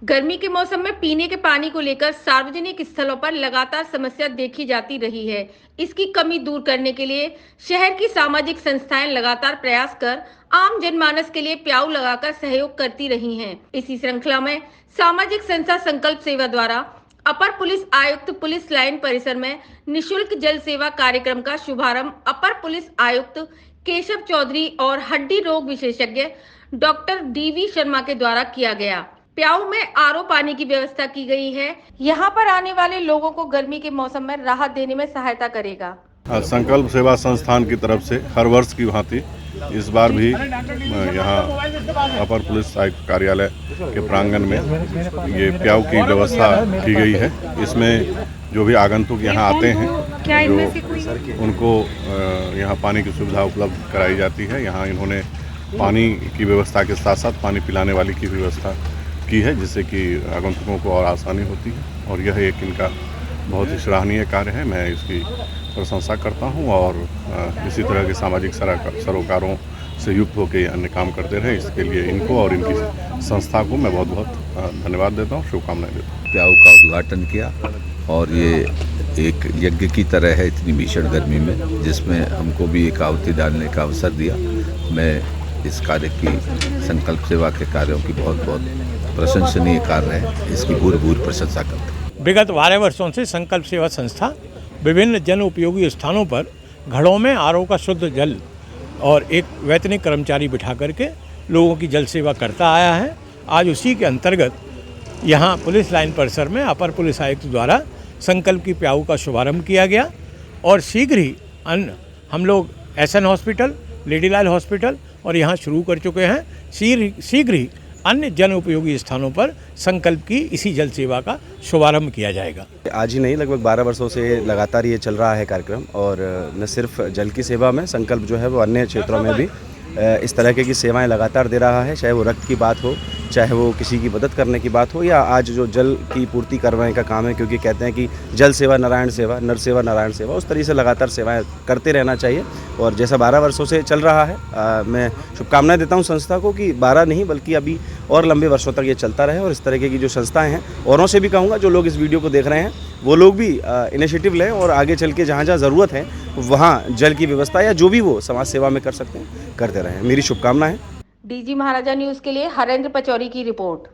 गर्मी के मौसम में पीने के पानी को लेकर सार्वजनिक स्थलों पर लगातार समस्या देखी जाती रही है। इसकी कमी दूर करने के लिए शहर की सामाजिक संस्थाएं लगातार प्रयास कर आम जनमानस के लिए प्याऊ लगाकर सहयोग करती रही हैं। इसी श्रृंखला में सामाजिक संस्था संकल्प सेवा द्वारा अपर पुलिस आयुक्त पुलिस लाइन परिसर में निःशुल्क जल सेवा कार्यक्रम का शुभारंभ अपर पुलिस आयुक्त केशव चौधरी और हड्डी रोग विशेषज्ञ डॉक्टर डीवी शर्मा के द्वारा किया गया। प्याऊ में आरओ पानी की व्यवस्था की गई है। यहाँ पर आने वाले लोगों को गर्मी के मौसम में राहत देने में सहायता करेगा। संकल्प सेवा संस्थान की तरफ से हर वर्ष की भांति इस बार भी यहाँ अपर पुलिस आयुक्त कार्यालय के प्रांगण में ये प्याऊ की व्यवस्था की गई है। इसमें जो भी आगंतुक यहाँ आते हैं जो उनको यहाँ पानी की सुविधा उपलब्ध कराई जाती है। यहाँ इन्होंने पानी की व्यवस्था के साथ साथ पानी पिलाने वाली की व्यवस्था की है, जिससे कि आगंतुकों को और आसानी होती है और यह एक इनका बहुत ही सराहनीय कार्य है। मैं इसकी प्रशंसा करता हूं और इसी तरह के सामाजिक सरोकारों से युक्त होकर अन्य काम करते रहे, इसके लिए इनको और इनकी संस्था को मैं बहुत बहुत धन्यवाद देता हूं, शुभकामनाएं देता हूं। प्याऊ का उद्घाटन किया और ये एक यज्ञ की तरह है इतनी भीषण गर्मी में, जिसमें हमको भी एक आहुति डालने का अवसर दिया। मैं इस कार्य की संकल्प सेवा के कार्यों की बहुत बहुत प्रशंसनीय कार्य है, इसकी भूर प्रशंसा करते हैं। विगत 12 वर्षों से संकल्प सेवा संस्था विभिन्न जन उपयोगी स्थानों पर घड़ों में आरओ का शुद्ध जल और एक वैतनिक कर्मचारी बिठा करके लोगों की जल सेवा करता आया है। आज उसी के अंतर्गत यहाँ पुलिस लाइन परिसर में अपर पुलिस आयुक्त द्वारा संकल्प की प्याऊ का शुभारंभ किया गया और शीघ्र ही अन्य हम लोग एसएन हॉस्पिटल, लेडीलाल हॉस्पिटल और यहाँ शुरू कर चुके हैं। शीघ्र ही अन्य जन उपयोगी स्थानों पर संकल्प की इसी जल सेवा का शुभारंभ किया जाएगा। आज ही नहीं, लगभग 12 वर्षों से लगातार ये चल रहा है कार्यक्रम और न सिर्फ जल की सेवा में संकल्प जो है वो अन्य क्षेत्रों में भी इस तरह की सेवाएं लगातार दे रहा है। चाहे वो रक्त की बात हो, चाहे वो किसी की मदद करने की बात हो, या आज जो जल की पूर्ति करवाने का काम है, क्योंकि कहते हैं कि जल सेवा नारायण सेवा, नर सेवा नारायण सेवा, उस तरीके से लगातार सेवाएं करते रहना चाहिए। और जैसा 12 वर्षों से चल रहा है, मैं शुभकामनाएं देता हूं संस्था को कि 12 नहीं बल्कि अभी और लंबे वर्षों तक ये चलता रहे। और इस तरह की जो संस्थाएं हैं, औरों से भी कहूँगा जो लोग इस वीडियो को देख रहे हैं वो लोग भी इनिशिएटिव लें और आगे चल के जहाँ जहाँ ज़रूरत है वहाँ जल की व्यवस्था या जो भी वो समाज सेवा में कर सकते हैं करते रहें। मेरी शुभकामनाएं। डीजी महाराजा न्यूज़ के लिए हरेंद्र पचौरी की रिपोर्ट।